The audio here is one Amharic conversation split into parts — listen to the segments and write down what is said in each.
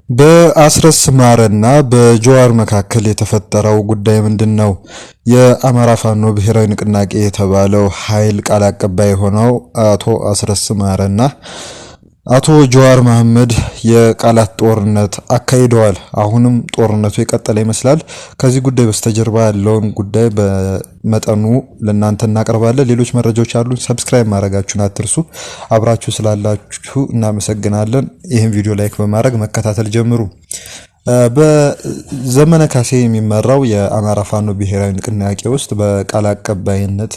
በአስረስ ማረና በጀዋር መካከል የተፈጠረው ጉዳይ ምንድነው? የአማራ ፋኖ ብሔራዊ ንቅናቄ የተባለው ኃይል ቃል አቀባይ ሆነው አቶ አስረስ ማረና አቶ ጀዋር መሐመድ የቃላት ጦርነት አካሂደዋል። አሁንም ጦርነቱ የቀጠለ ይመስላል። ከዚህ ጉዳይ በስተጀርባ ያለውን ጉዳይ በመጠኑ ለእናንተ እናቀርባለን። ሌሎች መረጃዎች አሉ። ሰብስክራይብ ማድረጋችሁን አትርሱ። አብራችሁ ስላላችሁ እናመሰግናለን። ይህን ቪዲዮ ላይክ በማድረግ መከታተል ጀምሩ። በዘመነ ካሴ የሚመራው የአማራ ፋኖ ብሔራዊ ንቅናቄ ውስጥ በቃል አቀባይነት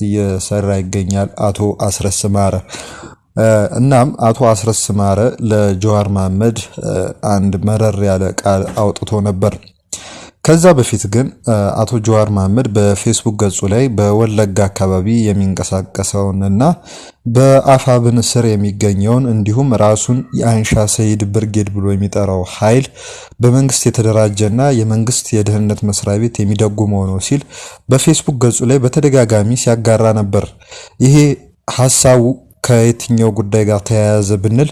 እየሰራ ይገኛል አቶ አስረስ ማረ። እናም አቶ አስረስ ማረ ለጀዋር መሐመድ አንድ መረር ያለ ቃል አውጥቶ ነበር። ከዛ በፊት ግን አቶ ጀዋር መሐመድ በፌስቡክ ገጹ ላይ በወለጋ አካባቢ የሚንቀሳቀሰውንና በአፋብን ስር የሚገኘውን እንዲሁም ራሱን የአንሻ ሰይድ ብርጌድ ብሎ የሚጠራው ኃይል በመንግስት የተደራጀና የመንግስት የደህንነት መስሪያ ቤት የሚደጉመው ነው ሲል በፌስቡክ ገጹ ላይ በተደጋጋሚ ሲያጋራ ነበር። ይሄ ሐሳቡ ከየትኛው ጉዳይ ጋር ተያያዘ ብንል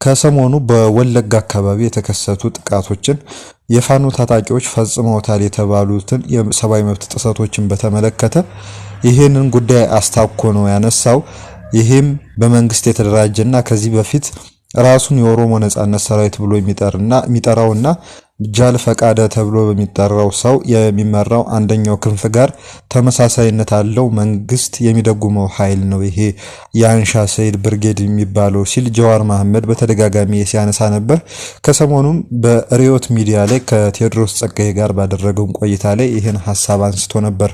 ከሰሞኑ በወለጋ አካባቢ የተከሰቱ ጥቃቶችን የፋኖ ታጣቂዎች ፈጽመውታል የተባሉትን የሰብአዊ መብት ጥሰቶችን በተመለከተ ይሄንን ጉዳይ አስታኮ ነው ያነሳው። ይሄም በመንግስት የተደራጀና ከዚህ በፊት ራሱን የኦሮሞ ነጻነት ሰራዊት ብሎ የሚጠራውና ጃል ፈቃደ ተብሎ በሚጠራው ሰው የሚመራው አንደኛው ክንፍ ጋር ተመሳሳይነት አለው። መንግስት የሚደጉመው ኃይል ነው ይሄ የአንሻ ሰይድ ብርጌድ የሚባለው ሲል ጀዋር መሐመድ በተደጋጋሚ ሲያነሳ ነበር። ከሰሞኑም በሪዮት ሚዲያ ላይ ከቴዎድሮስ ጸጋዬ ጋር ባደረገው ቆይታ ላይ ይህን ሐሳብ አንስቶ ነበር።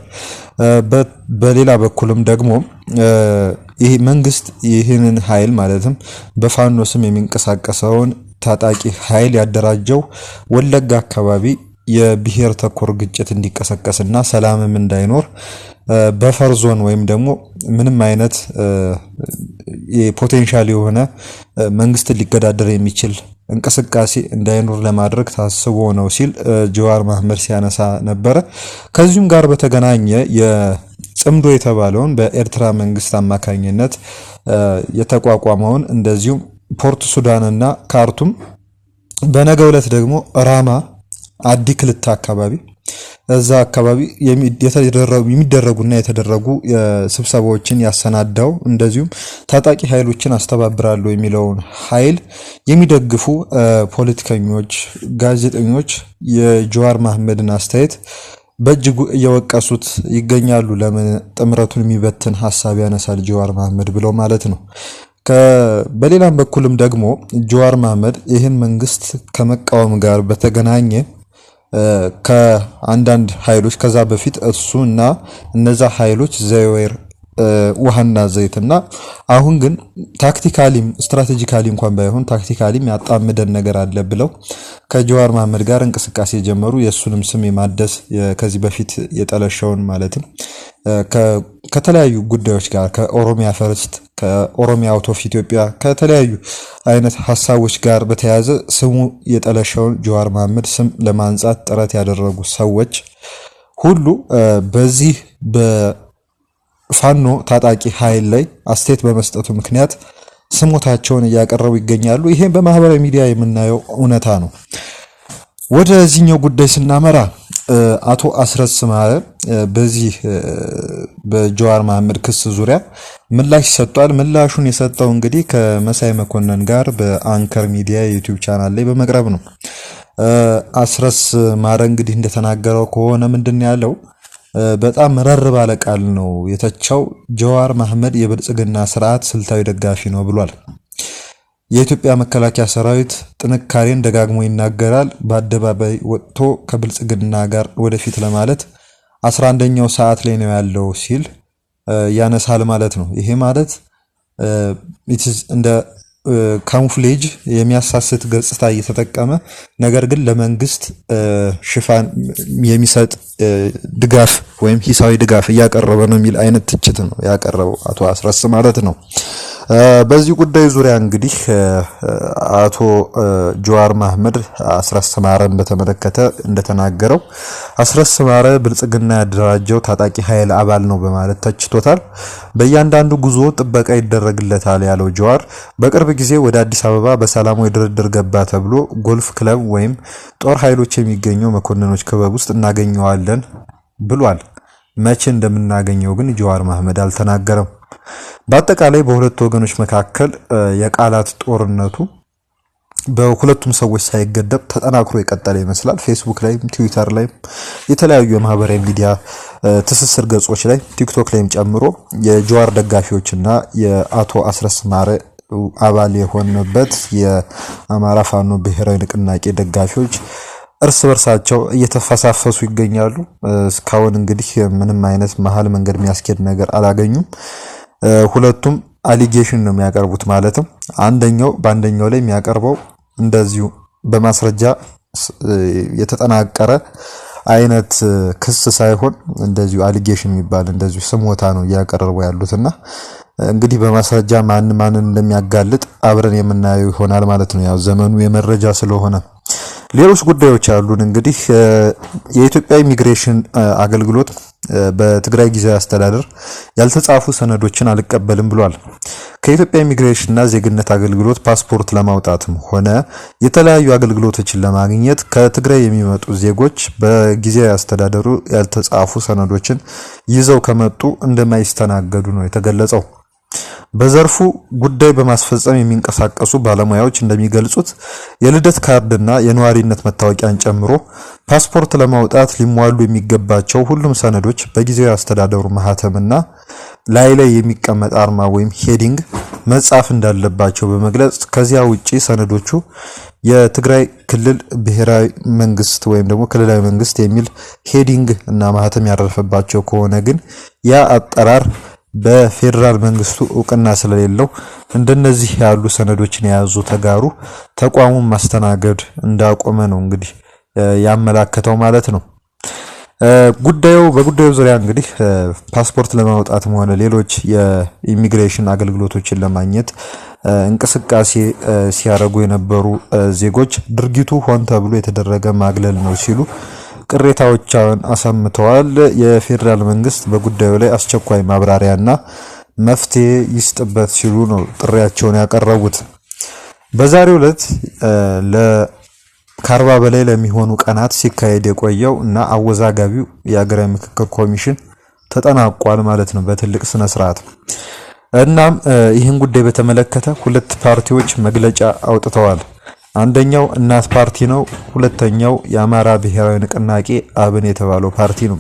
በሌላ በኩልም ደግሞ ይሄ መንግስት ይህንን ኃይል ማለትም በፋኖ ስም የሚንቀሳቀሰውን ታጣቂ ኃይል ያደራጀው ወለጋ አካባቢ የብሔር ተኮር ግጭት እንዲቀሰቀስና ሰላምም እንዳይኖር በፈር ዞን ወይም ደግሞ ምንም አይነት የፖቴንሻል የሆነ መንግስትን ሊገዳደር የሚችል እንቅስቃሴ እንዳይኖር ለማድረግ ታስቦ ነው ሲል ጀዋር መሐመድ ሲያነሳ ነበረ። ከዚሁም ጋር በተገናኘ የጽምዶ የተባለውን በኤርትራ መንግስት አማካኝነት የተቋቋመውን እንደዚሁም ፖርት ሱዳንና ካርቱም በነገው ዕለት ደግሞ ራማ አዲክልታ አካባቢ እዛ አካባቢ የሚደረጉና የተደረጉ ስብሰባዎችን ያሰናዳው እንደዚሁም ታጣቂ ኃይሎችን አስተባብራለሁ የሚለውን ኃይል የሚደግፉ ፖለቲከኞች፣ ጋዜጠኞች የጀዋር መሐመድን አስተያየት በእጅጉ እየወቀሱት ይገኛሉ። ለምን ጥምረቱን የሚበትን ሐሳብ ያነሳል ጀዋር መሐመድ ብለው ማለት ነው። በሌላም በኩልም ደግሞ ጀዋር መሐመድ ይህን መንግስት ከመቃወም ጋር በተገናኘ ከአንዳንድ ኃይሎች ከዛ በፊት እሱና እነዛ ኃይሎች ዘይወር ውሃና ዘይትና አሁን ግን ታክቲካሊም ስትራቴጂካሊ እንኳን ባይሆን ታክቲካሊም ያጣምደን ነገር አለ ብለው ከጀዋር መሐመድ ጋር እንቅስቃሴ ጀመሩ። የሱንም ስም የማደስ ከዚህ በፊት የጠለሸውን ማለትም ከተለያዩ ጉዳዮች ጋር ከኦሮሚያ ፈርስት ከኦሮሚያ አውት ኦፍ ኢትዮጵያ ከተለያዩ አይነት ሐሳቦች ጋር በተያያዘ ስሙ የጠለሸውን ጀዋር መሐመድ ስም ለማንጻት ጥረት ያደረጉ ሰዎች ሁሉ በዚህ በፋኖ ታጣቂ ኃይል ላይ አስተያየት በመስጠቱ ምክንያት ስሞታቸውን እያቀረቡ ይገኛሉ። ይሄን በማህበራዊ ሚዲያ የምናየው እውነታ ነው። ወደዚህኛው ጉዳይ ስናመራ አቶ አስረስ ማረ በዚህ በጀዋር መሐመድ ክስ ዙሪያ ምላሽ ሰጥቷል። ምላሹን የሰጠው እንግዲህ ከመሳይ መኮንን ጋር በአንከር ሚዲያ ዩቲዩብ ቻናል ላይ በመቅረብ ነው። አስረስ ማረ እንግዲህ እንደተናገረው ከሆነ ምንድን ያለው በጣም መረር ባለ ቃል ነው የተቸው። ጀዋር መሐመድ የብልጽግና ስርዓት ስልታዊ ደጋፊ ነው ብሏል። የኢትዮጵያ መከላከያ ሰራዊት ጥንካሬን ደጋግሞ ይናገራል። በአደባባይ ወጥቶ ከብልጽግና ጋር ወደፊት ለማለት 11ኛው ሰዓት ላይ ነው ያለው ሲል ያነሳል ማለት ነው። ይሄ ማለት እንደ ካሙፍሌጅ የሚያሳስት ገጽታ እየተጠቀመ ነገር ግን ለመንግስት ሽፋን የሚሰጥ ድጋፍ ወይም ሂሳዊ ድጋፍ እያቀረበ ነው የሚል አይነት ትችት ነው ያቀረበው አቶ አስረስ ማለት ነው። በዚህ ጉዳይ ዙሪያ እንግዲህ አቶ ጀዋር መሐመድ አስረስ ማረን በተመለከተ እንደተናገረው አስረስ ማረ ብልጽግና ያደራጀው ታጣቂ ኃይል አባል ነው በማለት ተችቶታል። በእያንዳንዱ ጉዞ ጥበቃ ይደረግለታል ያለው ጀዋር በቅርብ ጊዜ ወደ አዲስ አበባ በሰላማዊ ድርድር ገባ ተብሎ ጎልፍ ክለብ ወይም ጦር ኃይሎች የሚገኘው መኮንኖች ክበብ ውስጥ እናገኘዋለን ብሏል። መቼ እንደምናገኘው ግን ጀዋር መሐመድ አልተናገረም። በአጠቃላይ በሁለቱ ወገኖች መካከል የቃላት ጦርነቱ በሁለቱም ሰዎች ሳይገደብ ተጠናክሮ የቀጠለ ይመስላል። ፌስቡክ ላይ፣ ትዊተር ላይ፣ የተለያዩ የማህበራዊ ሚዲያ ትስስር ገጾች ላይ ቲክቶክ ላይም ጨምሮ የጀዋር ደጋፊዎችና የአቶ አስረስ ማረ አባል የሆነበት የአማራ ፋኖ ብሔራዊ ንቅናቄ ደጋፊዎች እርስ በርሳቸው እየተፈሳፈሱ ይገኛሉ። እስካሁን እንግዲህ ምንም አይነት መሀል መንገድ የሚያስኬድ ነገር አላገኙም። ሁለቱም አሊጌሽን ነው የሚያቀርቡት። ማለትም አንደኛው በአንደኛው ላይ የሚያቀርበው እንደዚሁ በማስረጃ የተጠናቀረ አይነት ክስ ሳይሆን እንደዚሁ አሊጌሽን የሚባል እንደዚሁ ስሞታ ነው እያቀረቡ ያሉትና እንግዲህ በማስረጃ ማንን እንደሚያጋልጥ አብረን የምናየው ይሆናል ማለት ነው። ያው ዘመኑ የመረጃ ስለሆነ ሌሎች ጉዳዮች አሉን። እንግዲህ የኢትዮጵያ ኢሚግሬሽን አገልግሎት በትግራይ ጊዜያዊ አስተዳደር ያልተጻፉ ሰነዶችን አልቀበልም ብሏል። ከኢትዮጵያ ኢሚግሬሽንና ዜግነት አገልግሎት ፓስፖርት ለማውጣትም ሆነ የተለያዩ አገልግሎቶችን ለማግኘት ከትግራይ የሚመጡ ዜጎች በጊዜያዊ አስተዳደሩ ያልተጻፉ ሰነዶችን ይዘው ከመጡ እንደማይስተናገዱ ነው የተገለጸው። በዘርፉ ጉዳይ በማስፈጸም የሚንቀሳቀሱ ባለሙያዎች እንደሚገልጹት የልደት ካርድና የነዋሪነት መታወቂያን ጨምሮ ፓስፖርት ለማውጣት ሊሟሉ የሚገባቸው ሁሉም ሰነዶች በጊዜያዊ አስተዳደሩ ማህተምና ላይ የሚቀመጥ አርማ ወይም ሄዲንግ መጻፍ እንዳለባቸው በመግለጽ ከዚያ ውጪ ሰነዶቹ የትግራይ ክልል ብሔራዊ መንግስት ወይም ደግሞ ክልላዊ መንግስት የሚል ሄዲንግ እና ማህተም ያረፈባቸው ከሆነ ግን ያ አጠራር በፌደራል መንግስቱ እውቅና ስለሌለው እንደነዚህ ያሉ ሰነዶችን የያዙ ተጋሩ ተቋሙን ማስተናገድ እንዳቆመ ነው እንግዲህ ያመላከተው ማለት ነው። በጉዳዩ ዙሪያ እንግዲህ ፓስፖርት ለማውጣትም ሆነ ሌሎች የኢሚግሬሽን አገልግሎቶችን ለማግኘት እንቅስቃሴ ሲያደርጉ የነበሩ ዜጎች ድርጊቱ ሆን ተብሎ የተደረገ ማግለል ነው ሲሉ ቅሬታዎችን አሰምተዋል። የፌደራል መንግስት በጉዳዩ ላይ አስቸኳይ ማብራሪያና መፍትሄ ይስጥበት ሲሉ ነው ጥሪያቸውን ያቀረቡት። በዛሬው ዕለት ከ40 በላይ ለሚሆኑ ቀናት ሲካሄድ የቆየው እና አወዛጋቢው የሀገራዊ ምክክር ኮሚሽን ተጠናቋል ማለት ነው በትልቅ ስነ ስርዓት። እናም ይህን ጉዳይ በተመለከተ ሁለት ፓርቲዎች መግለጫ አውጥተዋል። አንደኛው እናት ፓርቲ ነው። ሁለተኛው የአማራ ብሔራዊ ንቅናቄ አብን የተባለው ፓርቲ ነው።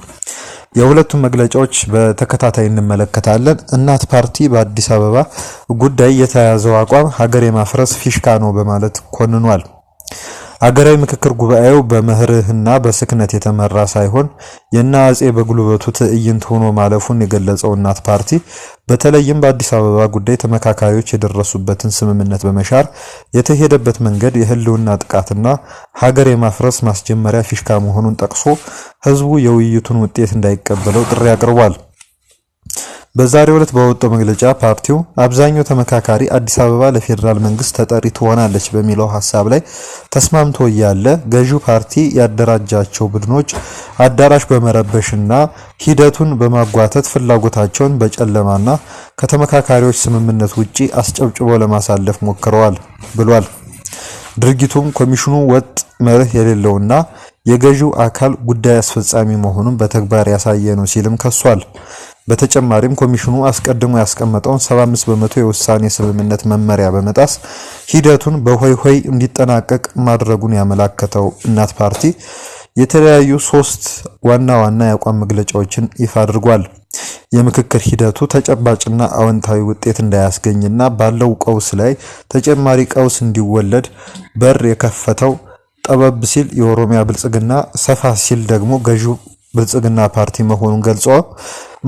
የሁለቱም መግለጫዎች በተከታታይ እንመለከታለን። እናት ፓርቲ በአዲስ አበባ ጉዳይ የተያዘው አቋም ሀገር የማፍረስ ፊሽካ ነው በማለት ኮንኗል። ሀገራዊ ምክክር ጉባኤው በመርህና በስክነት የተመራ ሳይሆን የና አጼ በጉልበቱ ትዕይንት ሆኖ ማለፉን የገለጸው እናት ፓርቲ በተለይም በአዲስ አበባ ጉዳይ ተመካካሪዎች የደረሱበትን ስምምነት በመሻር የተሄደበት መንገድ የህልውና ጥቃትና ሀገር የማፍረስ ማስጀመሪያ ፊሽካ መሆኑን ጠቅሶ ህዝቡ የውይይቱን ውጤት እንዳይቀበለው ጥሪ አቅርቧል። በዛሬው ዕለት በወጣው መግለጫ ፓርቲው አብዛኛው ተመካካሪ አዲስ አበባ ለፌደራል መንግስት ተጠሪ ትሆናለች በሚለው ሐሳብ ላይ ተስማምቶ ያለ ገዢው ፓርቲ ያደራጃቸው ቡድኖች አዳራሽ በመረበሽና ሂደቱን በማጓተት ፍላጎታቸውን በጨለማና ከተመካካሪዎች ስምምነት ውጪ አስጨብጭቦ ለማሳለፍ ሞክረዋል ብሏል። ድርጊቱም ኮሚሽኑ ወጥ መርህ የሌለውና የገዢው አካል ጉዳይ አስፈጻሚ መሆኑን በተግባር ያሳየ ነው ሲልም ከሷል። በተጨማሪም ኮሚሽኑ አስቀድሞ ያስቀመጠውን 75 በመቶ የውሳኔ ስምምነት መመሪያ በመጣስ ሂደቱን በሆይ እንዲጠናቀቅ ማድረጉን ያመላከተው እናት ፓርቲ የተለያዩ 3 ዋና የአቋም መግለጫዎችን ይፋ አድርጓል። የምክክር ሂደቱ ተጨባጭና አዎንታዊ ውጤት እንዳያስገኝና ባለው ቀውስ ላይ ተጨማሪ ቀውስ እንዲወለድ በር የከፈተው ጠበብ ሲል የኦሮሚያ ብልጽግና፣ ሰፋ ሲል ደግሞ ገዢው ብልጽግና ፓርቲ መሆኑን ገልጾ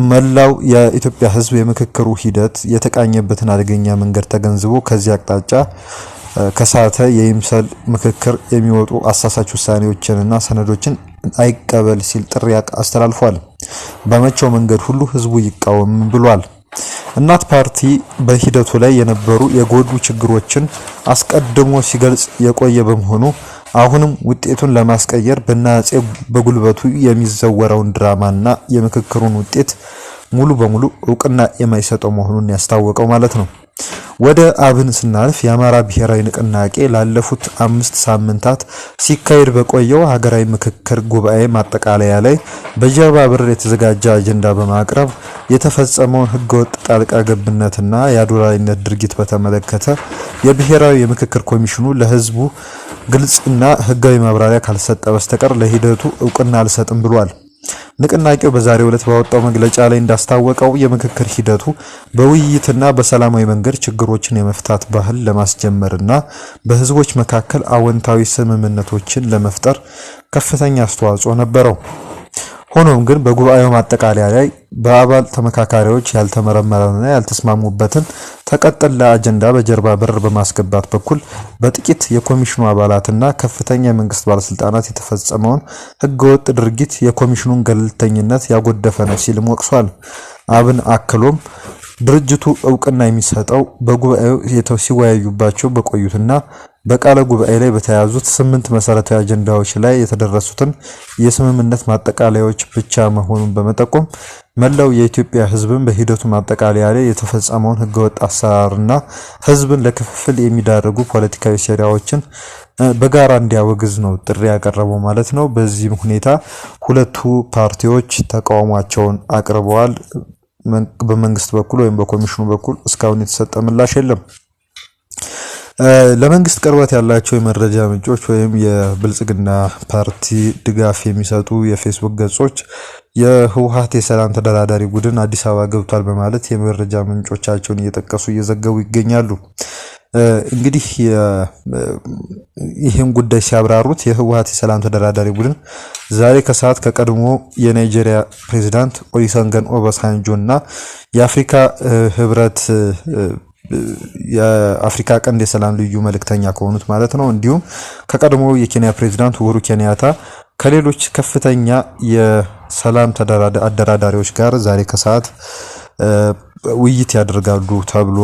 መላው የኢትዮጵያ ሕዝብ የምክክሩ ሂደት የተቃኘበትን አደገኛ መንገድ ተገንዝቦ ከዚህ አቅጣጫ ከሳተ የይምሰል ምክክር የሚወጡ አሳሳች ውሳኔዎችንና ሰነዶችን አይቀበል ሲል ጥሪ አስተላልፏል። በመቼው መንገድ ሁሉ ህዝቡ ይቃወም ብሏል። እናት ፓርቲ በሂደቱ ላይ የነበሩ የጎዱ ችግሮችን አስቀድሞ ሲገልጽ የቆየ በመሆኑ አሁንም ውጤቱን ለማስቀየር በናጼ በጉልበቱ የሚዘወረውን ድራማና የምክክሩን ውጤት ሙሉ በሙሉ እውቅና የማይሰጠው መሆኑን ያስታወቀው ማለት ነው። ወደ አብን ስናልፍ የአማራ ብሔራዊ ንቅናቄ ላለፉት 5 ሳምንታት ሲካሄድ በቆየው ሀገራዊ ምክክር ጉባኤ ማጠቃለያ ላይ በጀርባ በር የተዘጋጀ አጀንዳ በማቅረብ የተፈጸመውን ህገወጥ ጣልቃ ገብነትና የአድሏዊነት ድርጊት በተመለከተ የብሔራዊ የምክክር ኮሚሽኑ ለህዝቡ ግልጽና ህጋዊ ማብራሪያ ካልሰጠ በስተቀር ለሂደቱ እውቅና አልሰጥም ብሏል። ንቅናቄው በዛሬው ዕለት ባወጣው መግለጫ ላይ እንዳስታወቀው የምክክር ሂደቱ በውይይትና በሰላማዊ መንገድ ችግሮችን የመፍታት ባህል ለማስጀመርና በህዝቦች መካከል አዎንታዊ ስምምነቶችን ለመፍጠር ከፍተኛ አስተዋጽኦ ነበረው። ሆኖም ግን በጉባኤው ማጠቃለያ ላይ በአባል ተመካካሪዎች ያልተመረመረና ያልተስማሙበትን ተቀጥላ አጀንዳ በጀርባ በር በማስገባት በኩል በጥቂት የኮሚሽኑ አባላትና ከፍተኛ የመንግስት ባለስልጣናት የተፈጸመውን ህገወጥ ድርጊት የኮሚሽኑን ገለልተኝነት ያጎደፈ ነው ሲልም ወቅሷል። አብን አክሎም ድርጅቱ እውቅና የሚሰጠው በጉባኤው ሲወያዩባቸው በቆዩትና በቃለ ጉባኤ ላይ በተያዙት 8 መሰረታዊ አጀንዳዎች ላይ የተደረሱትን የስምምነት ማጠቃለያዎች ብቻ መሆኑን በመጠቆም መላው የኢትዮጵያ ህዝብን በሂደቱ ማጠቃለያ ላይ የተፈጸመውን ህገወጥ አሰራርና ህዝብን ለክፍፍል የሚዳርጉ ፖለቲካዊ ሴራዎችን በጋራ እንዲያወግዝ ነው ጥሪ ያቀረበው ማለት ነው። በዚህ ሁኔታ ሁለቱ ፓርቲዎች ተቃውሟቸውን አቅርበዋል። በመንግስት በኩል ወይም በኮሚሽኑ በኩል እስካሁን የተሰጠ ምላሽ የለም። ለመንግስት ቅርበት ያላቸው የመረጃ ምንጮች ወይም የብልጽግና ፓርቲ ድጋፍ የሚሰጡ የፌስቡክ ገጾች የህወሓት የሰላም ተደራዳሪ ቡድን አዲስ አበባ ገብቷል በማለት የመረጃ ምንጮቻቸውን እየጠቀሱ እየዘገቡ ይገኛሉ። እንግዲህ ይህን ጉዳይ ሲያብራሩት የህወሓት የሰላም ተደራዳሪ ቡድን ዛሬ ከሰዓት ከቀድሞ የናይጄሪያ ፕሬዝዳንት ኦሉሴጉን ኦባሳንጆ እና የአፍሪካ ህብረት የአፍሪካ ቀንድ የሰላም ልዩ መልእክተኛ ከሆኑት ማለት ነው እንዲሁም ከቀድሞ የኬንያ ፕሬዝዳንት ኡሁሩ ኬንያታ ከሌሎች ከፍተኛ የሰላም አደራዳሪዎች ጋር ዛሬ ከሰዓት ውይይት ያደርጋሉ ተብሎ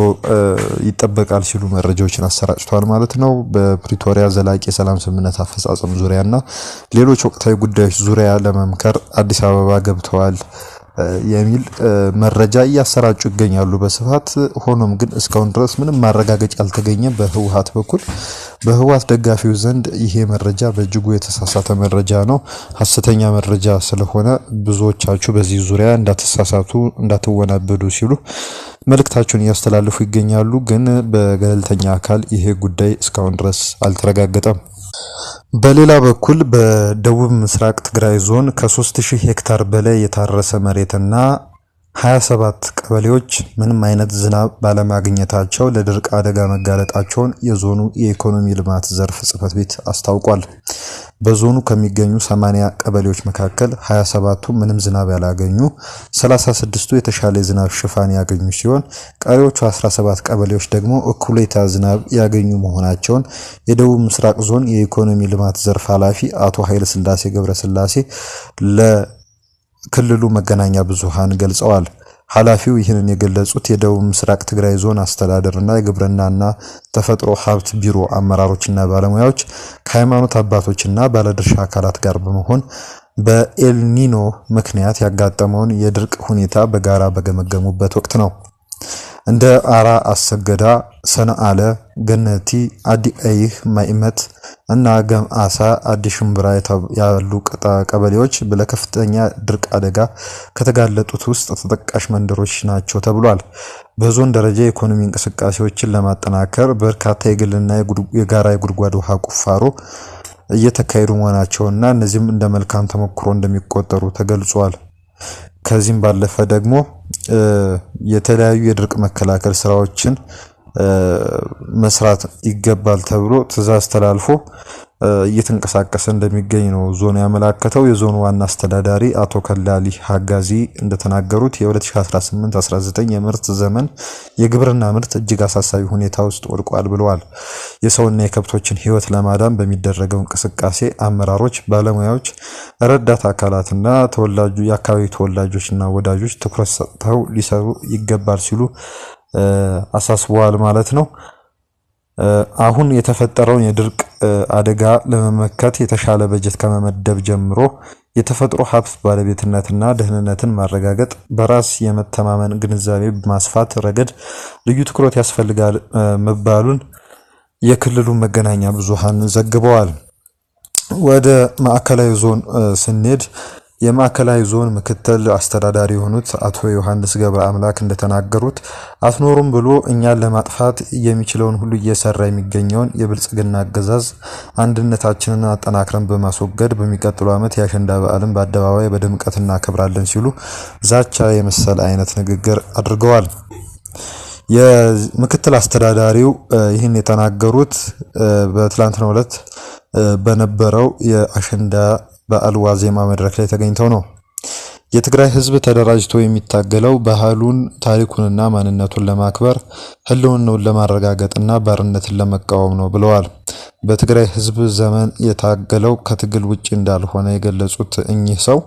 ይጠበቃል ሲሉ መረጃዎችን አሰራጭተዋል ማለት ነው። በፕሪቶሪያ ዘላቂ የሰላም ስምምነት አፈጻጸም ዙሪያና ሌሎች ወቅታዊ ጉዳዮች ዙሪያ ለመምከር አዲስ አበባ ገብተዋል የሚል መረጃ እያሰራጩ ይገኛሉ በስፋት። ሆኖም ግን እስካሁን ድረስ ምንም ማረጋገጫ አልተገኘም በህወሓት በኩል። በህወሓት ደጋፊው ዘንድ ይሄ መረጃ በእጅጉ የተሳሳተ መረጃ ነው፣ ሐሰተኛ መረጃ ስለሆነ ብዙዎቻችሁ በዚህ ዙሪያ እንዳትሳሳቱ፣ እንዳትወናበዱ ሲሉ መልእክታቸውን እያስተላለፉ ይገኛሉ። ግን በገለልተኛ አካል ይሄ ጉዳይ እስካሁን ድረስ አልተረጋገጠም። በሌላ በኩል በደቡብ ምስራቅ ትግራይ ዞን ከ3000 ሄክታር በላይ የታረሰ መሬትና 27 ቀበሌዎች ምንም አይነት ዝናብ ባለማግኘታቸው ለድርቅ አደጋ መጋለጣቸውን የዞኑ የኢኮኖሚ ልማት ዘርፍ ጽሕፈት ቤት አስታውቋል። በዞኑ ከሚገኙ 80 ቀበሌዎች መካከል 27ቱ ምንም ዝናብ ያላገኙ፣ 36ቱ የተሻለ የዝናብ ሽፋን ያገኙ ሲሆን ቀሪዎቹ 17 ቀበሌዎች ደግሞ እኩሌታ ዝናብ ያገኙ መሆናቸውን የደቡብ ምስራቅ ዞን የኢኮኖሚ ልማት ዘርፍ ኃላፊ አቶ ኃይለስላሴ ገብረስላሴ ክልሉ መገናኛ ብዙሃን ገልጸዋል። ኃላፊው ይህንን የገለጹት የደቡብ ምስራቅ ትግራይ ዞን አስተዳደርና የግብርናና ተፈጥሮ ሀብት ቢሮ አመራሮችና ባለሙያዎች ከሃይማኖት አባቶችና ባለድርሻ አካላት ጋር በመሆን በኤልኒኖ ምክንያት ያጋጠመውን የድርቅ ሁኔታ በጋራ በገመገሙበት ወቅት ነው። እንደ አራ አሰገዳ፣ ሰነአለ፣ ገነቲ፣ አዲ አይህ፣ ማይመት እና ገምአሳ፣ አዲ ሽምብራ ያሉ ቀበሌዎች ለከፍተኛ ድርቅ አደጋ ከተጋለጡት ውስጥ ተጠቃሽ መንደሮች ናቸው ተብሏል። በዞን ደረጃ የኢኮኖሚ እንቅስቃሴዎችን ለማጠናከር በርካታ የግልና የጋራ የጉድጓድ ውሃ ቁፋሮ እየተካሄዱ መሆናቸውና እነዚህም እንደ መልካም ተሞክሮ እንደሚቆጠሩ ተገልጿል። ከዚህም ባለፈ ደግሞ የተለያዩ የድርቅ መከላከል ስራዎችን መስራት ይገባል ተብሎ ትዕዛዝ ተላልፎ እየተንቀሳቀሰ እንደሚገኝ ነው ዞኑ ያመላከተው። የዞኑ ዋና አስተዳዳሪ አቶ ከላሊ ሀጋዚ እንደተናገሩት የ2018-19 የምርት ዘመን የግብርና ምርት እጅግ አሳሳቢ ሁኔታ ውስጥ ወድቋል ብለዋል። የሰውና የከብቶችን ሕይወት ለማዳን በሚደረገው እንቅስቃሴ አመራሮች፣ ባለሙያዎች፣ ረዳት አካላትና የአካባቢ ተወላጆችና ወዳጆች ትኩረት ሰጥተው ሊሰሩ ይገባል ሲሉ አሳስበዋል ማለት ነው። አሁን የተፈጠረውን የድርቅ አደጋ ለመመከት የተሻለ በጀት ከመመደብ ጀምሮ የተፈጥሮ ሀብት ባለቤትነትና ደህንነትን ማረጋገጥ፣ በራስ የመተማመን ግንዛቤ በማስፋት ረገድ ልዩ ትኩረት ያስፈልጋል መባሉን የክልሉ መገናኛ ብዙሃን ዘግበዋል። ወደ ማዕከላዊ ዞን ስንሄድ የማዕከላዊ ዞን ምክትል አስተዳዳሪ የሆኑት አቶ ዮሐንስ ገብረ አምላክ እንደተናገሩት አትኖሩም ብሎ እኛን ለማጥፋት የሚችለውን ሁሉ እየሰራ የሚገኘውን የብልጽግና አገዛዝ አንድነታችንን አጠናክረን በማስወገድ በሚቀጥለው ዓመት የአሸንዳ በዓልን በአደባባይ በድምቀት እናከብራለን ሲሉ ዛቻ የመሰለ አይነት ንግግር አድርገዋል። የምክትል አስተዳዳሪው ይህን የተናገሩት በትላንትናው ዕለት በነበረው የአሸንዳ በዓል ዋዜማ መድረክ ላይ ተገኝተው ነው። የትግራይ ሕዝብ ተደራጅቶ የሚታገለው ባህሉን፣ ታሪኩንና ማንነቱን ለማክበር ህልውናውን ለማረጋገጥና ባርነትን ለመቃወም ነው ብለዋል። በትግራይ ሕዝብ ዘመን የታገለው ከትግል ውጪ እንዳልሆነ የገለጹት እኚህ ሰው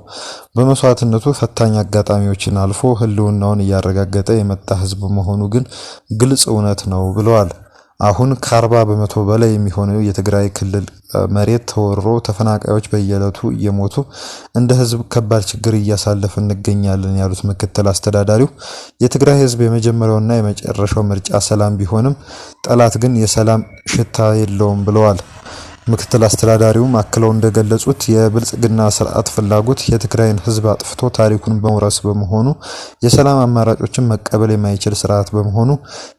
በመስዋዕትነቱ ፈታኝ አጋጣሚዎችን አልፎ ህልውናውን እያረጋገጠ የመጣ ሕዝብ መሆኑ ግን ግልጽ እውነት ነው ብለዋል። አሁን ከ40 በመቶ በላይ የሚሆነው የትግራይ ክልል መሬት ተወሮ ተፈናቃዮች በየዕለቱ እየሞቱ እንደ ህዝብ ከባድ ችግር እያሳለፈ እንገኛለን ያሉት ምክትል አስተዳዳሪው የትግራይ ህዝብ የመጀመሪያውና የመጨረሻው ምርጫ ሰላም ቢሆንም ጠላት ግን የሰላም ሽታ የለውም ብለዋል። ምክትል አስተዳዳሪውም አክለው እንደገለጹት የብልጽግና ስርዓት ፍላጎት የትግራይን ህዝብ አጥፍቶ ታሪኩን በመውረስ በመሆኑ የሰላም አማራጮችን መቀበል የማይችል ስርዓት በመሆኑ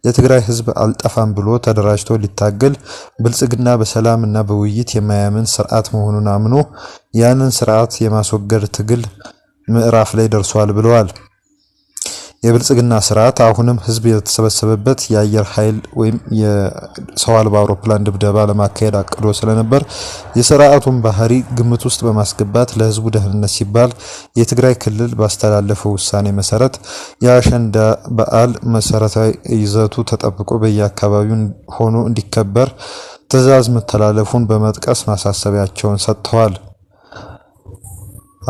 የትግራይ ህዝብ አልጠፋም ብሎ ተደራጅቶ ሊታገል ብልጽግና በሰላም እና በውይይት የማያምን ስርዓት መሆኑን አምኖ ያንን ስርዓት የማስወገድ ትግል ምዕራፍ ላይ ደርሷል ብለዋል። የብልጽግና ስርዓት አሁንም ህዝብ የተሰበሰበበት የአየር ኃይል ወይም የሰው አልባ አውሮፕላን ድብደባ ለማካሄድ አቅዶ ስለነበር የስርዓቱን ባህሪ ግምት ውስጥ በማስገባት ለህዝቡ ደህንነት ሲባል የትግራይ ክልል ባስተላለፈው ውሳኔ መሰረት የአሸንዳ በዓል መሰረታዊ ይዘቱ ተጠብቆ በየአካባቢው ሆኖ እንዲከበር ትዕዛዝ መተላለፉን በመጥቀስ ማሳሰቢያቸውን ሰጥተዋል።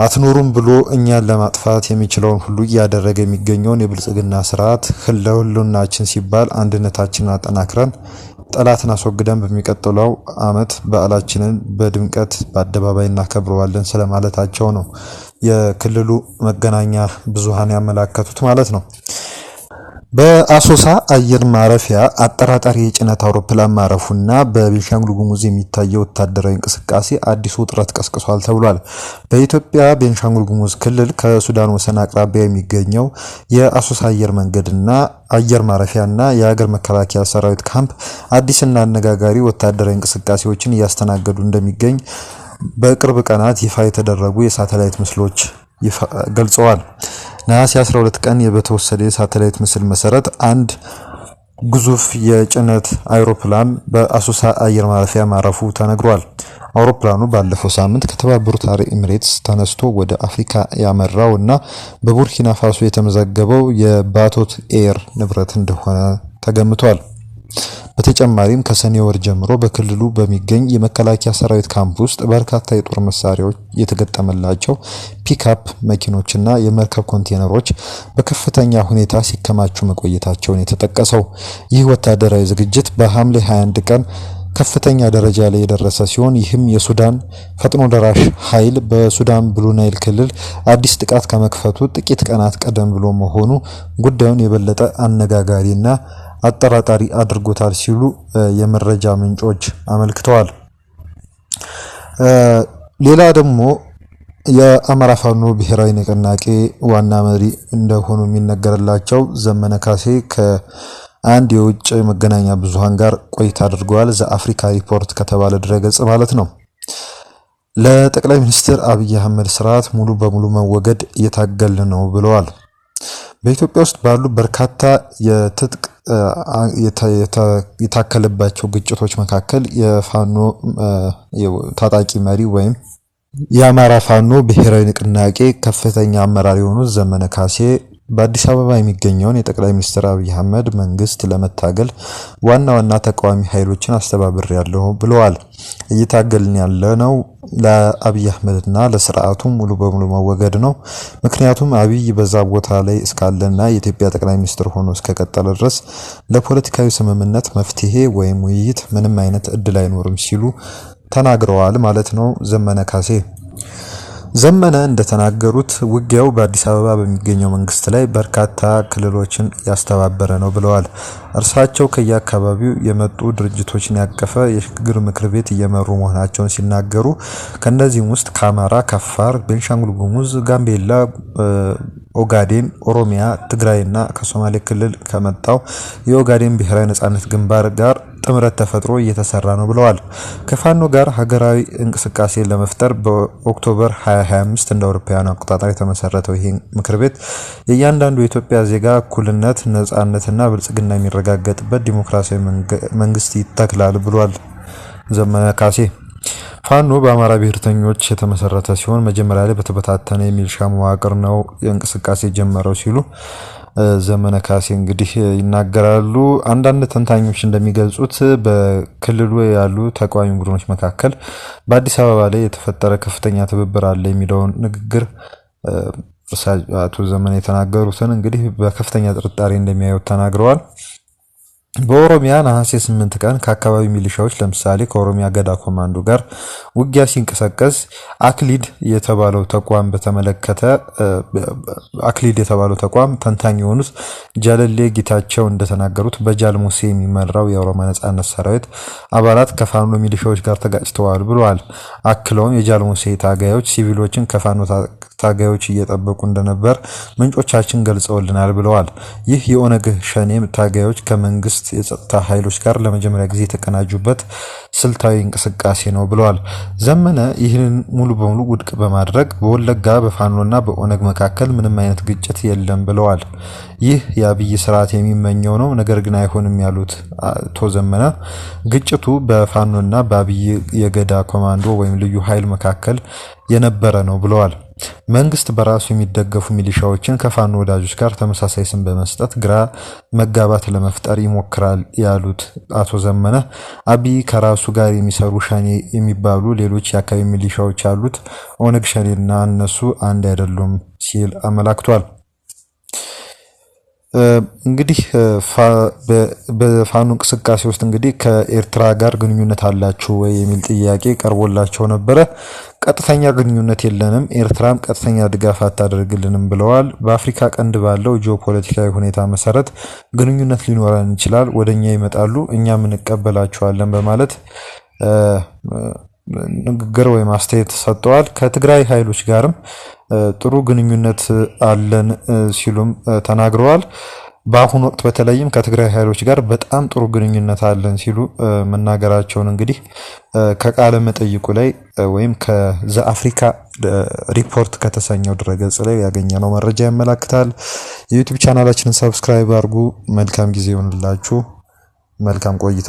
አትኖሩም ብሎ እኛን ለማጥፋት የሚችለውን ሁሉ እያደረገ የሚገኘውን የብልጽግና ስርዓት ለህልውናችን ሲባል አንድነታችንን አጠናክረን ጠላትን አስወግደን በሚቀጥለው ዓመት በዓላችንን በድምቀት በአደባባይ እናከብረዋለን ስለማለታቸው ነው የክልሉ መገናኛ ብዙሃን ያመላከቱት ማለት ነው። በአሶሳ አየር ማረፊያ አጠራጣሪ የጭነት አውሮፕላን ማረፉና በቤንሻንጉል ጉሙዝ የሚታየው ወታደራዊ እንቅስቃሴ አዲስ ውጥረት ቀስቅሷል ተብሏል። በኢትዮጵያ ቤንሻንጉል ጉሙዝ ክልል ከሱዳን ወሰን አቅራቢያ የሚገኘው የአሶሳ አየር መንገድና አየር ማረፊያና የሀገር መከላከያ ሰራዊት ካምፕ አዲስና አነጋጋሪ ወታደራዊ እንቅስቃሴዎችን እያስተናገዱ እንደሚገኝ በቅርብ ቀናት ይፋ የተደረጉ የሳተላይት ምስሎች ገልጸዋል። ነሐሴ 12 ቀን በተወሰደ የሳተላይት ምስል መሰረት አንድ ግዙፍ የጭነት አውሮፕላን በአሶሳ አየር ማረፊያ ማረፉ ተነግሯል። አውሮፕላኑ ባለፈው ሳምንት ከተባበሩት አረብ ኤሚሬትስ ተነስቶ ወደ አፍሪካ ያመራው እና በቡርኪና ፋሶ የተመዘገበው የባቶት ኤር ንብረት እንደሆነ ተገምቷል። በተጨማሪም ከሰኔ ወር ጀምሮ በክልሉ በሚገኝ የመከላከያ ሰራዊት ካምፕ ውስጥ በርካታ የጦር መሳሪያዎች የተገጠመላቸው ፒክአፕ መኪኖችና የመርከብ ኮንቴነሮች በከፍተኛ ሁኔታ ሲከማቹ መቆየታቸውን የተጠቀሰው ይህ ወታደራዊ ዝግጅት በሐምሌ 21 ቀን ከፍተኛ ደረጃ ላይ የደረሰ ሲሆን ይህም የሱዳን ፈጥኖ ደራሽ ኃይል በሱዳን ብሉ ናይል ክልል አዲስ ጥቃት ከመክፈቱ ጥቂት ቀናት ቀደም ብሎ መሆኑ ጉዳዩን የበለጠ አነጋጋሪና አጠራጣሪ አድርጎታል ሲሉ የመረጃ ምንጮች አመልክተዋል። ሌላ ደግሞ የአማራ ፋኖ ብሔራዊ ንቅናቄ ዋና መሪ እንደሆኑ የሚነገርላቸው ዘመነ ካሴ ከአንድ የውጭ መገናኛ ብዙሃን ጋር ቆይታ አድርገዋል። ዘአፍሪካ ሪፖርት ከተባለ ድረገጽ ማለት ነው። ለጠቅላይ ሚኒስትር አብይ አህመድ ስርዓት ሙሉ በሙሉ መወገድ እየታገልን ነው ብለዋል። በኢትዮጵያ ውስጥ ባሉ በርካታ የትጥቅ የታከለባቸው ግጭቶች መካከል የፋኖ ታጣቂ መሪ ወይም የአማራ ፋኖ ብሔራዊ ንቅናቄ ከፍተኛ አመራር የሆኑት ዘመነ ካሴ በአዲስ አበባ የሚገኘውን የጠቅላይ ሚኒስትር አብይ አህመድ መንግስት ለመታገል ዋና ዋና ተቃዋሚ ኃይሎችን አስተባብሬያለሁ ብለዋል። እየታገልን ያለነው ለአብይ አህመድና ለስርዓቱ ሙሉ በሙሉ መወገድ ነው። ምክንያቱም አብይ በዛ ቦታ ላይ እስካለና የኢትዮጵያ ጠቅላይ ሚኒስትር ሆኖ እስከቀጠለ ድረስ ለፖለቲካዊ ስምምነት መፍትሄ ወይም ውይይት ምንም አይነት እድል አይኖርም ሲሉ ተናግረዋል ማለት ነው። ዘመነ ካሴ ዘመነ እንደተናገሩት ውጊያው በአዲስ አበባ በሚገኘው መንግስት ላይ በርካታ ክልሎችን ያስተባበረ ነው ብለዋል። እርሳቸው ከየአካባቢው የመጡ ድርጅቶችን ያቀፈ የሽግግር ምክር ቤት እየመሩ መሆናቸውን ሲናገሩ ከነዚህም ውስጥ ከአማራ፣ ከአፋር፣ ቤንሻንጉል ጉሙዝ፣ ጋምቤላ፣ ኦጋዴን፣ ኦሮሚያ፣ ትግራይና ከሶማሌ ክልል ከመጣው የኦጋዴን ብሔራዊ ነጻነት ግንባር ጋር ጥምረት ተፈጥሮ እየተሰራ ነው ብለዋል። ከፋኖ ጋር ሀገራዊ እንቅስቃሴ ለመፍጠር በኦክቶበር 2025 እንደ አውሮፓውያን አቆጣጠር የተመሰረተው ይህ ምክር ቤት የእያንዳንዱ የኢትዮጵያ ዜጋ እኩልነት፣ ነጻነትና ብልጽግና የሚረጋገጥበት ዲሞክራሲያዊ መንግስት ይተክላል ብሏል ዘመነ ካሴ። ፋኖ በአማራ ብሔርተኞች የተመሰረተ ሲሆን መጀመሪያ ላይ በተበታተነ የሚሊሻ መዋቅር ነው እንቅስቃሴ ጀመረው ሲሉ ዘመነ ካሴ እንግዲህ ይናገራሉ። አንዳንድ ተንታኞች እንደሚገልጹት በክልሉ ያሉ ተቃዋሚ ቡድኖች መካከል በአዲስ አበባ ላይ የተፈጠረ ከፍተኛ ትብብር አለ የሚለውን ንግግር አቶ ዘመነ የተናገሩትን እንግዲህ በከፍተኛ ጥርጣሬ እንደሚያዩት ተናግረዋል። በኦሮሚያ ነሐሴ 8 ቀን ከአካባቢ ሚሊሻዎች ለምሳሌ ከኦሮሚያ ገዳ ኮማንዶ ጋር ውጊያ ሲንቀሳቀስ አክሊድ የተባለው ተቋም ተንታኝ የሆኑት ጃለሌ ጌታቸው እንደተናገሩት በጃል ሙሴ የሚመራው የኦሮሞ ነጻነት ሰራዊት አባላት ከፋኖ ሚሊሻዎች ጋር ተጋጭተዋል ብለዋል። አክለውም የጃል ሙሴ ታጋዮች ሲቪሎችን ከፋኖ ታጋዮች እየጠበቁ እንደነበር ምንጮቻችን ገልጸውልናል ብለዋል። ይህ የኦነግ ሸኔ ታጋዮች ከመንግስት የጸጥታ ኃይሎች ጋር ለመጀመሪያ ጊዜ የተቀናጁበት ስልታዊ እንቅስቃሴ ነው ብለዋል። ዘመነ ይህንን ሙሉ በሙሉ ውድቅ በማድረግ በወለጋ በፋኖና በኦነግ መካከል ምንም አይነት ግጭት የለም ብለዋል። ይህ የአብይ ስርዓት የሚመኘው ነው፣ ነገር ግን አይሆንም ያሉት አቶ ዘመነ ግጭቱ በፋኖና በአብይ የገዳ ኮማንዶ ወይም ልዩ ኃይል መካከል የነበረ ነው ብለዋል። መንግስት በራሱ የሚደገፉ ሚሊሻዎችን ከፋኖ ወዳጆች ጋር ተመሳሳይ ስም በመስጠት ግራ መጋባት ለመፍጠር ይሞክራል ያሉት አቶ ዘመነ አብይ ከራሱ ጋር የሚሰሩ ሸኔ የሚባሉ ሌሎች የአካባቢ ሚሊሻዎች አሉት፣ ኦነግ ሸኔና እነሱ አንድ አይደሉም ሲል አመላክቷል። እንግዲህ በፋኖ እንቅስቃሴ ውስጥ እንግዲህ ከኤርትራ ጋር ግንኙነት አላችሁ ወይ የሚል ጥያቄ ቀርቦላቸው ነበረ። ቀጥተኛ ግንኙነት የለንም፣ ኤርትራም ቀጥተኛ ድጋፍ አታደርግልንም ብለዋል። በአፍሪካ ቀንድ ባለው ጂኦፖለቲካዊ ሁኔታ መሰረት ግንኙነት ሊኖረን ይችላል፣ ወደኛ ይመጣሉ፣ እኛም እንቀበላቸዋለን በማለት ንግግር ወይም አስተያየት ሰጥተዋል። ከትግራይ ኃይሎች ጋርም ጥሩ ግንኙነት አለን ሲሉም ተናግረዋል። በአሁኑ ወቅት በተለይም ከትግራይ ኃይሎች ጋር በጣም ጥሩ ግንኙነት አለን ሲሉ መናገራቸውን እንግዲህ ከቃለ መጠይቁ ላይ ወይም ከዘ አፍሪካ ሪፖርት ከተሰኘው ድረገጽ ላይ ያገኘነው መረጃ ያመላክታል። የዩቲዩብ ቻናላችንን ሰብስክራይብ አድርጉ። መልካም ጊዜ ይሁንላችሁ። መልካም ቆይታ